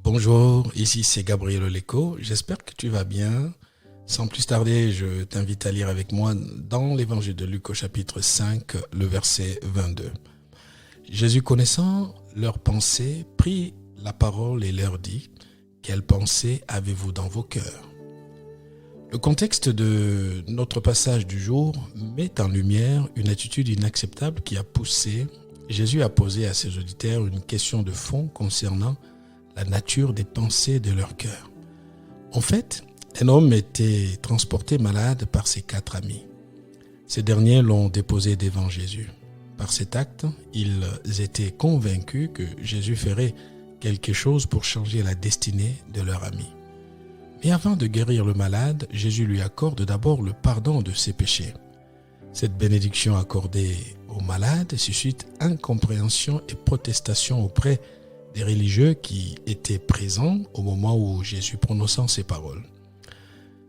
Bonjour, ici c'est Gabriel Oleko, j'espère que tu vas bien. Sans plus tarder, je t'invite à lire avec moi dans l'évangile de Luc au chapitre 5, le verset 22. Jésus, connaissant leurs pensées, prit la parole et leur dit « Quelles pensées avez-vous dans vos cœurs ?» Le contexte de notre passage du jour met en lumière une attitude inacceptable qui a poussé Jésus à poser à ses auditeurs une question de fond concernant la nature des pensées de leur cœur. En fait, un homme était transporté malade par ses 4 amis. Ces derniers l'ont déposé devant Jésus. Par cet acte, ils étaient convaincus que Jésus ferait quelque chose pour changer la destinée de leur ami. Mais avant de guérir le malade, Jésus lui accorde d'abord le pardon de ses péchés. Cette bénédiction accordée au malade suscite incompréhension et protestation auprès des religieux qui étaient présents au moment où Jésus prononçait ces paroles.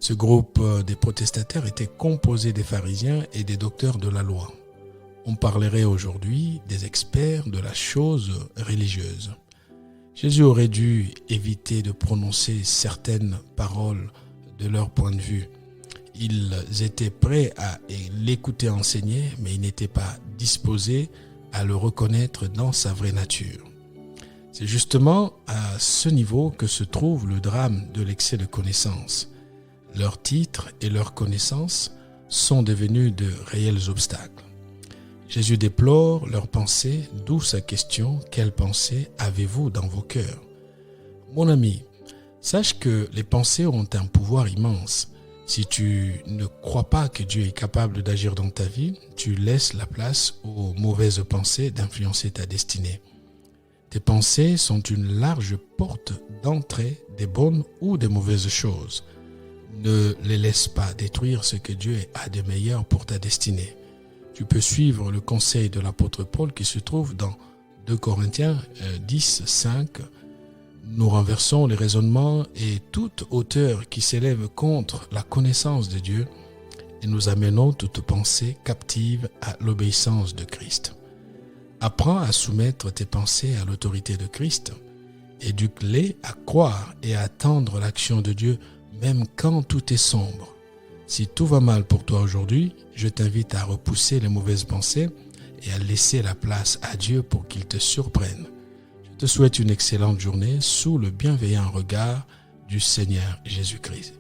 Ce groupe des protestataires était composé des pharisiens et des docteurs de la loi. On parlerait aujourd'hui des experts de la chose religieuse. Jésus aurait dû éviter de prononcer certaines paroles de leur point de vue. Ils étaient prêts à l'écouter enseigner, mais ils n'étaient pas disposés à le reconnaître dans sa vraie nature. C'est justement à ce niveau que se trouve le drame de l'excès de connaissance. Leurs titres et leurs connaissances sont devenus de réels obstacles. Jésus déplore leurs pensées, d'où sa question « Quelles pensées avez-vous dans vos cœurs ?» Mon ami, sache que les pensées ont un pouvoir immense. Si tu ne crois pas que Dieu est capable d'agir dans ta vie, tu laisses la place aux mauvaises pensées d'influencer ta destinée. Tes pensées sont une large porte d'entrée des bonnes ou des mauvaises choses. Ne les laisse pas détruire ce que Dieu a de meilleur pour ta destinée. Tu peux suivre le conseil de l'apôtre Paul qui se trouve dans 2 Corinthiens 10, 5. Nous renversons les raisonnements et toute hauteur qui s'élève contre la connaissance de Dieu et nous amenons toute pensée captive à l'obéissance de Christ. Apprends à soumettre tes pensées à l'autorité de Christ. Éduque-les à croire et à attendre l'action de Dieu même quand tout est sombre. Si tout va mal pour toi aujourd'hui, je t'invite à repousser les mauvaises pensées et à laisser la place à Dieu pour qu'il te surprenne. Je te souhaite une excellente journée sous le bienveillant regard du Seigneur Jésus-Christ.